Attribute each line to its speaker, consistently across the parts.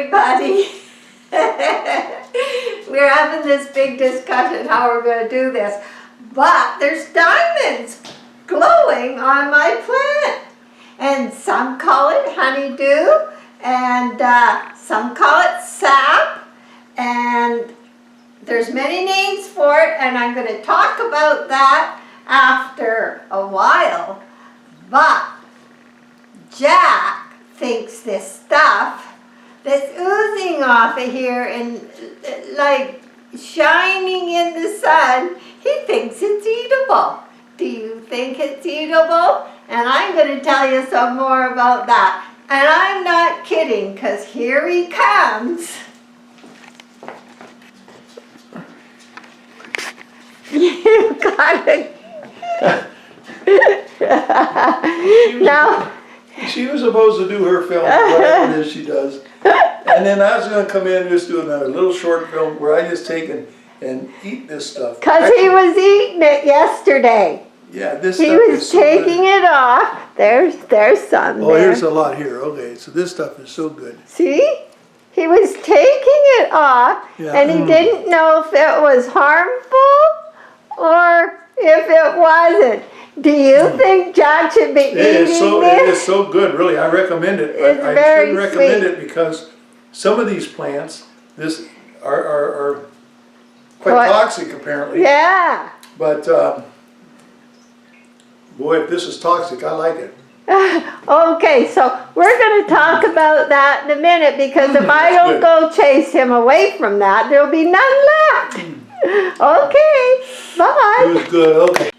Speaker 1: everybody. We're having this big discussion how we're going to do this. But there's diamonds glowing on my plant. And some call it honeydew, and some call it sap. And there's many names for it, and I'm going to talk about that after a while. But Jack thinks this stuff that's oozing off of here and like shining in the sun, he thinks it's eatable. Do you think it's eatable? And I'm going to tell you some more about that. And I'm not kidding, because here he comes. You got it. Now,
Speaker 2: she was supposed to do her film, whatever it is she does. And then I was going to come in and just do another little short film where I just take and eat this stuff.
Speaker 1: Because he was eating it yesterday.
Speaker 2: Yeah, this
Speaker 1: he
Speaker 2: stuff
Speaker 1: was
Speaker 2: is so
Speaker 1: taking
Speaker 2: good.
Speaker 1: it off. There's some
Speaker 2: Oh,
Speaker 1: there.
Speaker 2: here's a lot here. Okay, so this stuff is so good.
Speaker 1: See? He was taking it off,
Speaker 2: Yeah.
Speaker 1: and he didn't know if it was harmful or if it wasn't. Do you think Jack should be eating
Speaker 2: It
Speaker 1: this?
Speaker 2: is so good, really. I recommend it.
Speaker 1: It's
Speaker 2: I
Speaker 1: very
Speaker 2: should recommend
Speaker 1: sweet.
Speaker 2: it because some of these plants are quite toxic apparently.
Speaker 1: Yeah.
Speaker 2: But boy, if this is toxic, I like it.
Speaker 1: Okay, so we're going to talk about that in a minute, because if I don't go chase him away from that, there'll be none left. Okay, bye.
Speaker 2: It was good, okay.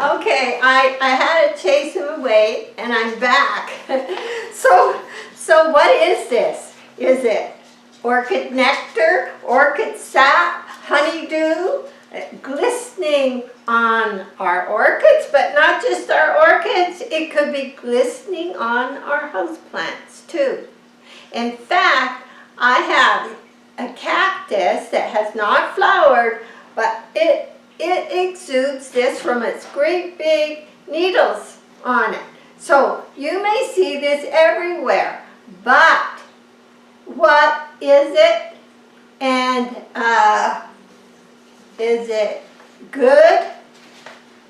Speaker 1: Okay, I had to chase him away, and I'm back. So what is this? Is it orchid nectar, orchid sap, honeydew, glistening on our orchids, but not just our orchids, it could be glistening on our houseplants too. In fact, I have a cactus that has not flowered, but it exudes this from its great big needles on it. So you may see this everywhere, but what is it? And is it good?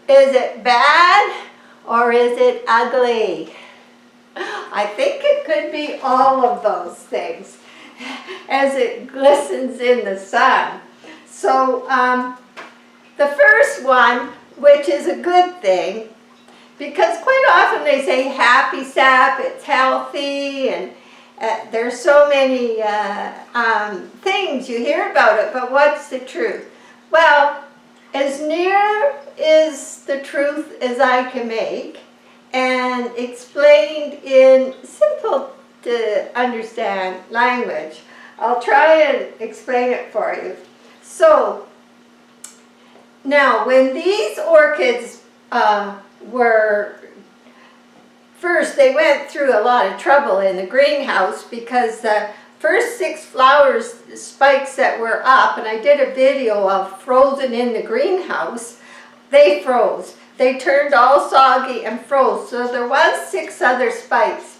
Speaker 1: Is it bad? Or is it ugly? I think it could be all of those things as it glistens in the sun. So the first one, which is a good thing, because quite often they say happy sap, it's healthy, and there's so many things you hear about it, but what's the truth? Well, as near is the truth as I can make, and explained in simple to understand language. I'll try and explain it for you. So, now when these orchids were, first they went through a lot of trouble in the greenhouse, because the first 6 spikes that were up, and I did a video of frozen in the greenhouse, they froze. They turned all soggy and froze. So there was 6 other spikes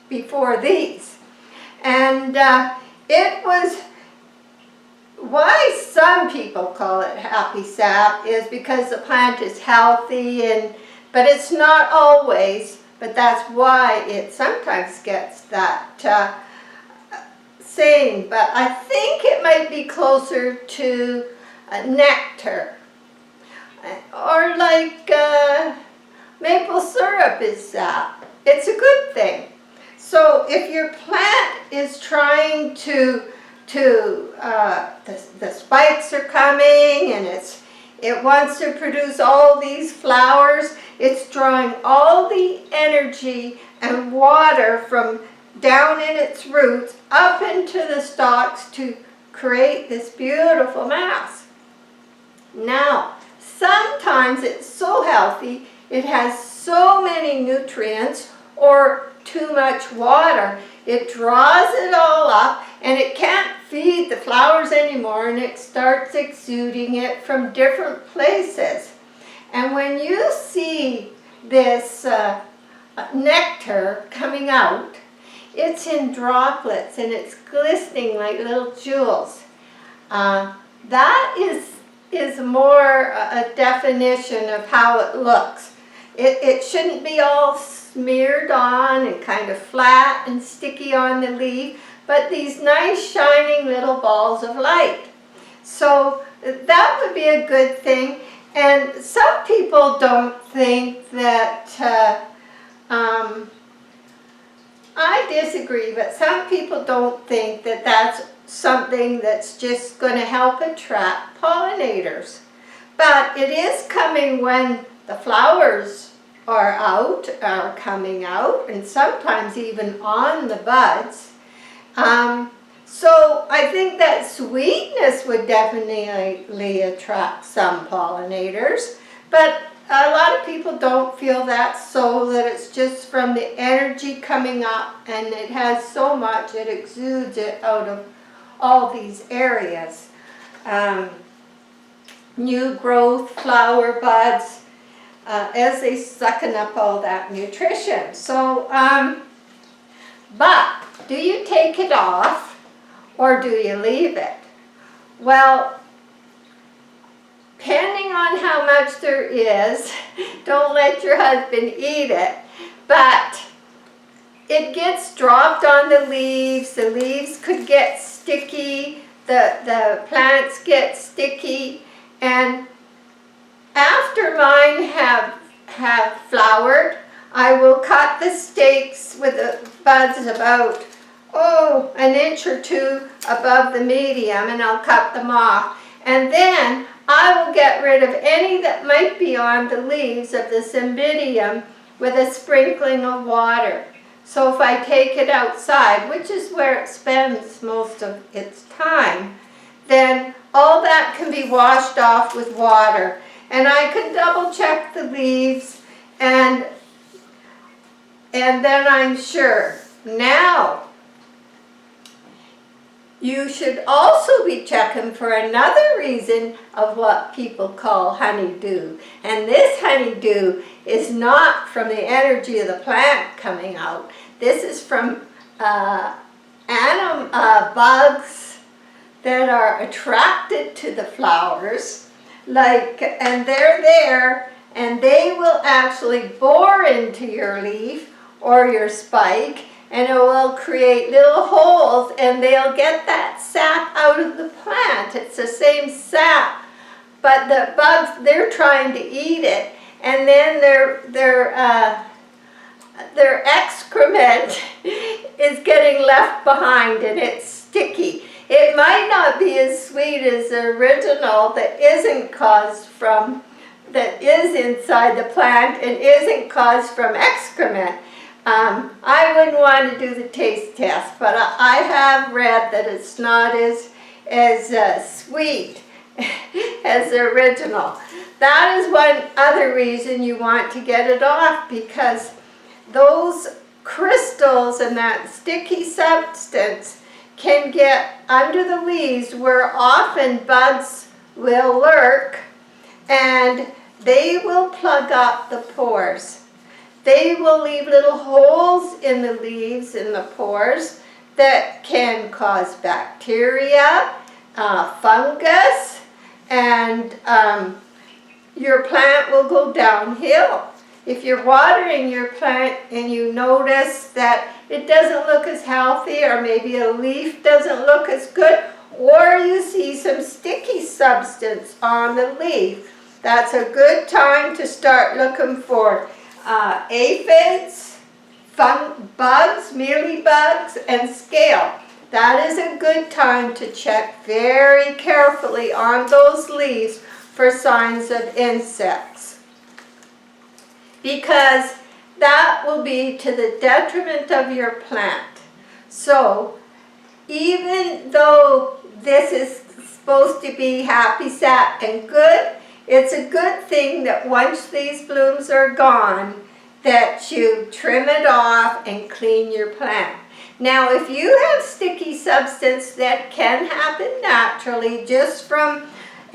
Speaker 1: before these. And it was, why some people call it happy sap is because the plant is healthy, but it's not always, but that's why it sometimes gets that saying. But I think it might be closer to nectar, or like maple syrup is sap. It's a good thing. So if your plant is trying to the spikes are coming, and it wants to produce all these flowers, it's drawing all the energy and water from down in its roots up into the stalks to create this beautiful mass. Now, sometimes it's so healthy, it has so many nutrients or too much water, it draws it all up and it can't feed the flowers anymore, and it starts exuding it from different places. And when you see this nectar coming out, it's in droplets and it's glistening like little jewels. That is more a definition of how it looks. It shouldn't be all smeared on and kind of flat and sticky on the leaf, but these nice shining little balls of light. So that would be a good thing. And some people don't think that, I disagree, but some people don't think that that's something that's just going to help attract pollinators. But it is coming when the flowers are coming out, and sometimes even on the buds. So I think that sweetness would definitely attract some pollinators, but a lot of people don't feel that, so that it's just from the energy coming up, and it has so much, it exudes it out of all these areas. New growth, flower buds, as they sucking up all that nutrition. So, but do you take it off or do you leave it? Well, depending on how much there is, don't let your husband eat it, but it gets dropped on the leaves could get sticky, the plants get sticky, and after mine have flowered, I will cut the stakes with the buds about, an inch or two above the medium, and I'll cut them off. And then I will get rid of any that might be on the leaves of the Cymbidium with a sprinkling of water. So if I take it outside, which is where it spends most of its time, then all that can be washed off with water. And I can double check the leaves, and then I'm sure. Now, you should also be checking for another reason of what people call honeydew. And this honeydew is not from the energy of the plant coming out. This is from bugs that are attracted to the flowers, and they're there, and they will actually bore into your leaf or your spike, and it will create little holes, and they'll get that sap out of the plant. It's the same sap, but the bugs, they're trying to eat it, and then their excrement is getting left behind, and it's sticky. It might not be as sweet as the original that is inside the plant and isn't caused from excrement. I wouldn't want to do the taste test, but I have read that it's not as sweet as the original. That is one other reason you want to get it off, because those crystals and that sticky substance can get under the leaves, where often bugs will lurk, and they will plug up the pores. They will leave little holes in the leaves, in the pores, that can cause bacteria, fungus, and your plant will go downhill. If you're watering your plant and you notice that it doesn't look as healthy, or maybe a leaf doesn't look as good, or you see some sticky substance on the leaf, that's a good time to start looking for aphids, bugs, mealybugs, and scale. That is a good time to check very carefully on those leaves for signs of insects, because that will be to the detriment of your plant. So even though this is supposed to be happy sap and good, it's a good thing that once these blooms are gone, that you trim it off and clean your plant. Now, if you have sticky substance, that can happen naturally just from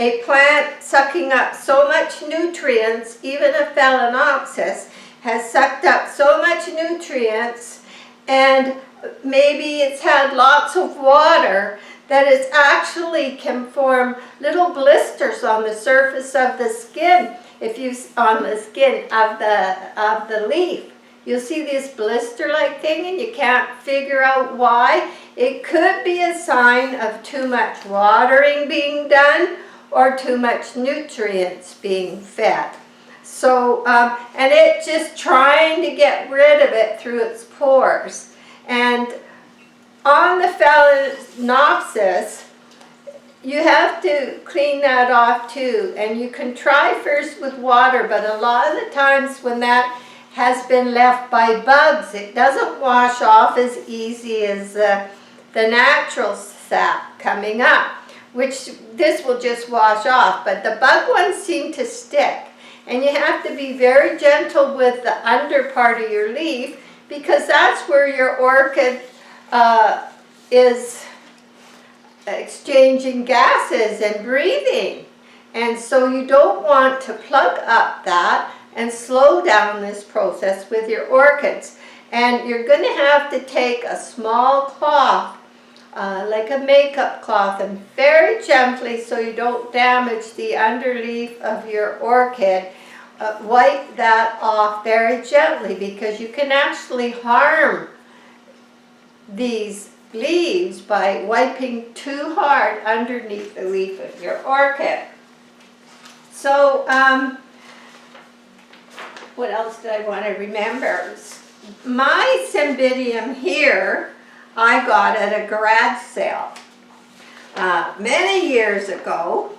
Speaker 1: a plant sucking up so much nutrients, even a Phalaenopsis has sucked up so much nutrients, and maybe it's had lots of water, that it actually can form little blisters on the surface of the skin. If you on the skin of the leaf, you'll see this blister-like thing, and you can't figure out why. It could be a sign of too much watering being done or too much nutrients being fed. So, and it just trying to get rid of it through its pores. And on the Phalaenopsis, you have to clean that off too. And you can try first with water, but a lot of the times when that has been left by bugs, it doesn't wash off as easy as the natural sap coming up, which this will just wash off, but the bug ones seem to stick. And you have to be very gentle with the under part of your leaf, because that's where your orchid is exchanging gases and breathing. And so you don't want to plug up that and slow down this process with your orchids. And you're going to have to take a small cloth, like a makeup cloth, and very gently, so you don't damage the underleaf of your orchid, wipe that off very gently, because you can actually harm these leaves by wiping too hard underneath the leaf of your orchid. So, what else did I want to remember? My Cymbidium here, I got at a garage sale many years ago,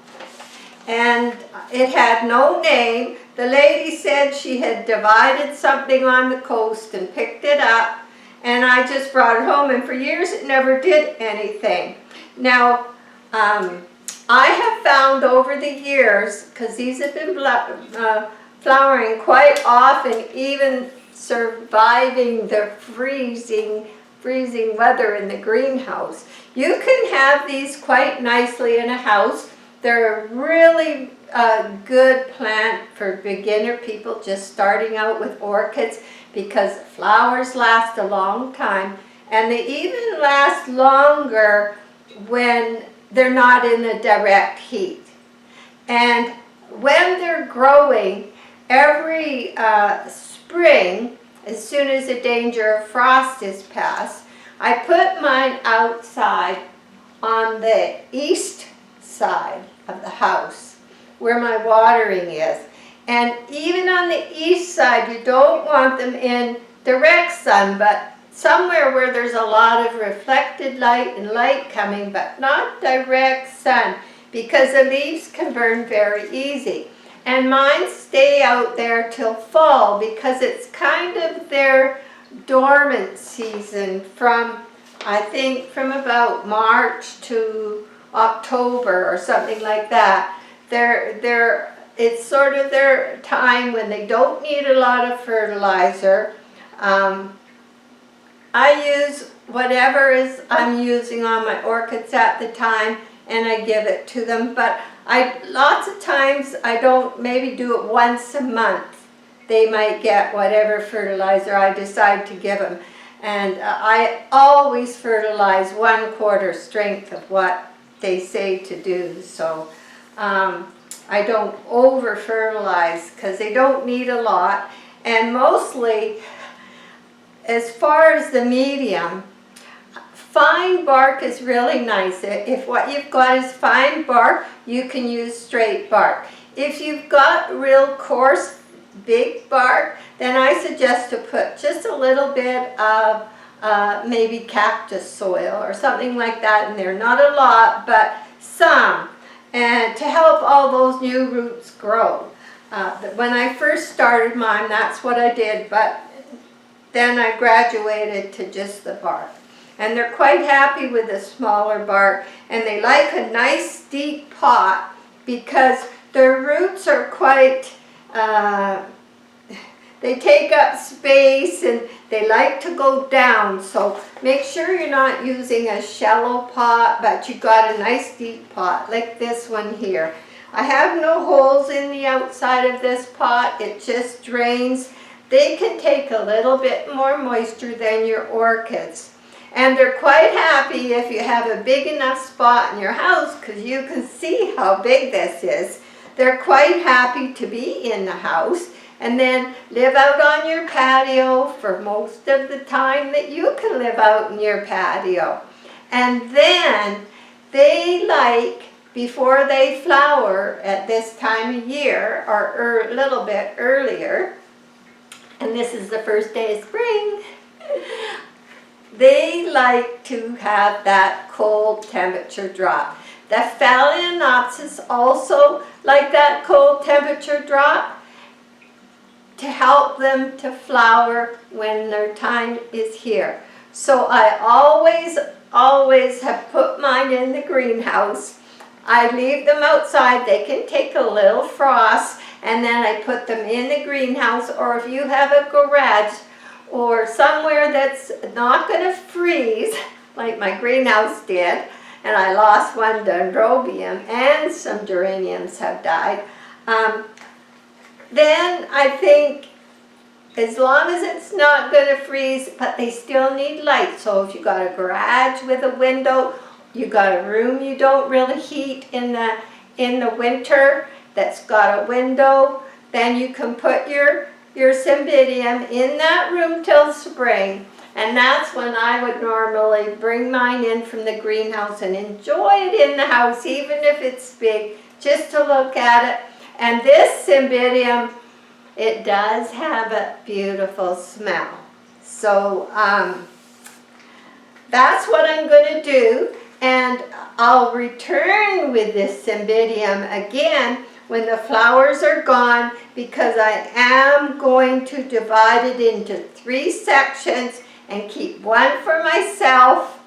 Speaker 1: and it had no name. The lady said she had divided something on the coast and picked it up, and I just brought it home, and for years it never did anything. Now, I have found over the years, because these have been flowering quite often, even surviving the freezing weather in the greenhouse. You can have these quite nicely in a house. They're a really good plant for beginner people just starting out with orchids, because flowers last a long time, and they even last longer when they're not in the direct heat. And when they're growing, every spring, as soon as the danger of frost is past, I put mine outside on the east side of the house where my watering is. And even on the east side, you don't want them in direct sun, but somewhere where there's a lot of reflected light and light coming, but not direct sun, because the leaves can burn very easy. And mine stay out there till fall, because it's kind of their dormant season from, I think, from about March to October or something like that. It's sort of their time when they don't need a lot of fertilizer. I use whatever I'm using on my orchids at the time, and I give it to them. But lots of times I don't, maybe do it once a month. They might get whatever fertilizer I decide to give them. And I always fertilize 1/4 strength of what they say to do. So I don't over fertilize, because they don't need a lot. And mostly, as far as the medium, fine bark is really nice. If what you've got is fine bark, you can use straight bark. If you've got real coarse, big bark, then I suggest to put just a little bit of maybe cactus soil or something like that in there. Not a lot, but some, and to help all those new roots grow. When I first started mine, that's what I did, but then I graduated to just the bark. And they're quite happy with the smaller bark, and they like a nice deep pot, because their roots are quite, they take up space and they like to go down. So make sure you're not using a shallow pot, but you got a nice deep pot like this one here. I have no holes in the outside of this pot. It just drains. They can take a little bit more moisture than your orchids. And they're quite happy if you have a big enough spot in your house, because you can see how big this is. They're quite happy to be in the house and then live out on your patio for most of the time that you can live out in your patio. And then they like, before they flower at this time of year, or a little bit earlier, and this is the first day of spring, they like to have that cold temperature drop. The Phalaenopsis also like that cold temperature drop to help them to flower when their time is here. So I always have put mine in the greenhouse. I leave them outside. They can take a little frost, and then I put them in the greenhouse, or if you have a garage or somewhere that's not going to freeze, like my greenhouse did, and I lost one dendrobium and some geraniums have died, then I think as long as it's not going to freeze, but they still need light. So if you got a garage with a window, you got a room you don't really heat in the winter that's got a window, then you can put your Cymbidium in that room till spring. And that's when I would normally bring mine in from the greenhouse and enjoy it in the house, even if it's big, just to look at it. And this Cymbidium, it does have a beautiful smell. So that's what I'm going to do. And I'll return with this Cymbidium again when the flowers are gone, because I am going to divide it into 3 sections and keep one for myself.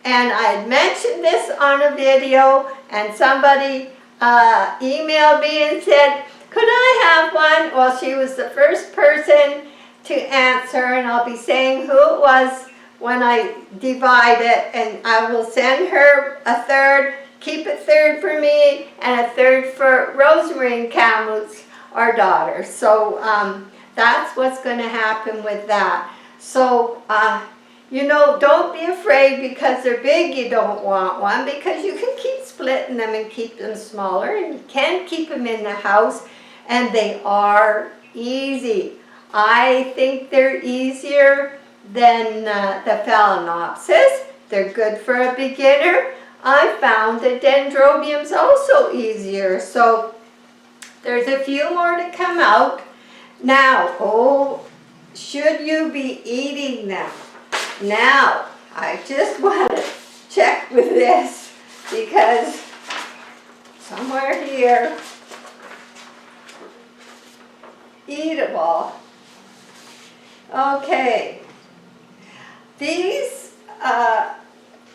Speaker 1: And I had mentioned this on a video, and somebody emailed me and said, could I have one? Well, she was the first person to answer, and I'll be saying who it was when I divide it, and I will send her a third. Keep a third for me and a third for Rosemary and Kamloops, our daughter. So that's what's going to happen with that. So, you know, don't be afraid because they're big you don't want one, because you can keep splitting them and keep them smaller, and you can keep them in the house, and they are easy. I think they're easier than the Phalaenopsis. They're good for a beginner. I found the dendrobiums also easier. So there's a few more to come out. Now, should you be eating them? Now, I just want to check with this, because somewhere here, eatable. Okay, these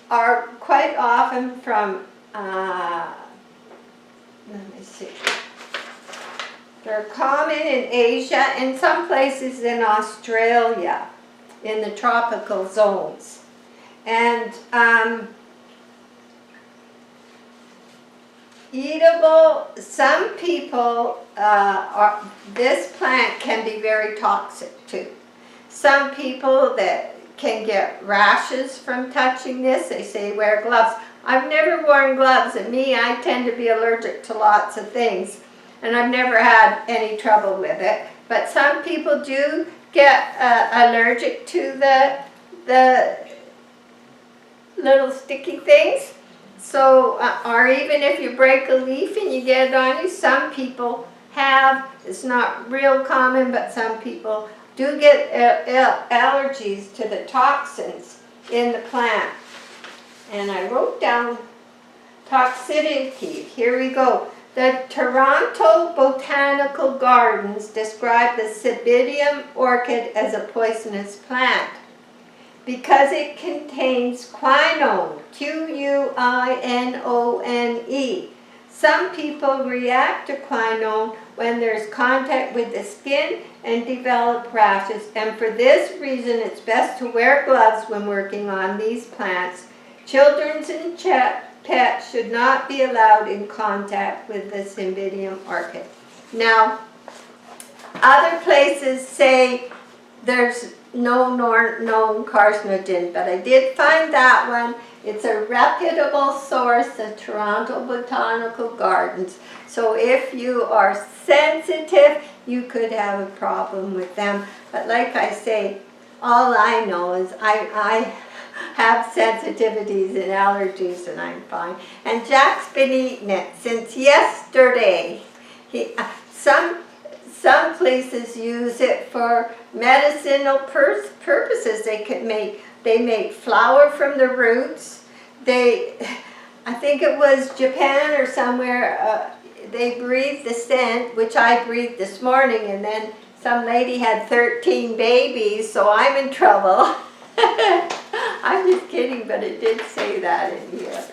Speaker 1: are quite often from, let me see, they're common in Asia and some places in Australia, in the tropical zones. And eatable, some people, this plant can be very toxic too. Some people that can get rashes from touching this, they say wear gloves. I've never worn gloves, and I tend to be allergic to lots of things, and I've never had any trouble with it. But some people do get allergic to the little sticky things. So, or even if you break a leaf and you get it on you, some people have, it's not real common, but some people do get allergies to the toxins in the plant. And I wrote down Toxicity. Here we go. The Toronto Botanical Gardens describe the Cymbidium orchid as a poisonous plant because it contains quinone, Q-U-I-N-O-N-E. Some people react to quinone when there's contact with the skin and develop rashes, and for this reason it's best to wear gloves when working on these plants. Children and pets should not be allowed in contact with the Cymbidium orchid. Now, other places say there's no known carcinogen, but I did find that one. It's a reputable source, the Toronto Botanical Gardens. So if you are sensitive, you could have a problem with them. But like I say, all I know is I have sensitivities and allergies and I'm fine. And Jack's been eating it since yesterday. Some places use it for medicinal purposes. They make flour from the roots. I think it was Japan or somewhere, they breathe the scent, which I breathed this morning, and then some lady had 13 babies, so I'm in trouble. I'm just kidding, but it did say that in here.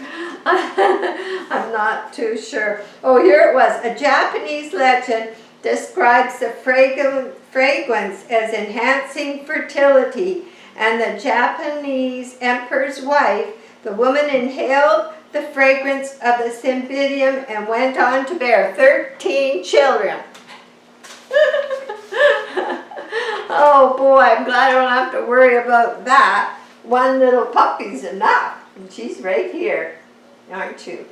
Speaker 1: I'm not too sure. Oh, here it was. A Japanese legend describes the fragrance as enhancing fertility, and the Japanese emperor's wife, the woman inhaled the fragrance of the Cymbidium and went on to bear 13 children. Oh boy, I'm glad I don't have to worry about that. One little puppy's enough, and she's right here, aren't you?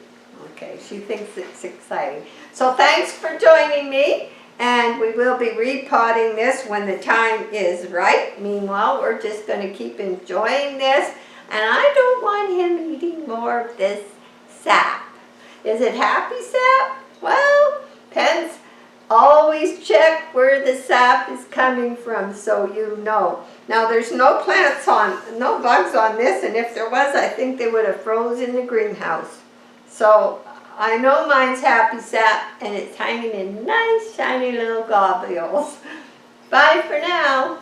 Speaker 1: Okay, she thinks it's exciting. So thanks for joining me, and we will be repotting this when the time is right. Meanwhile, we're just going to keep enjoying this, and I don't want him eating more of this sap. Is it happy sap? Well, depends. Always check where the sap is coming from so you know. Now there's no bugs on this, and if there was, I think they would have froze in the greenhouse. So I know mine's happy sap, and it's hanging in nice shiny little globules. Bye for now.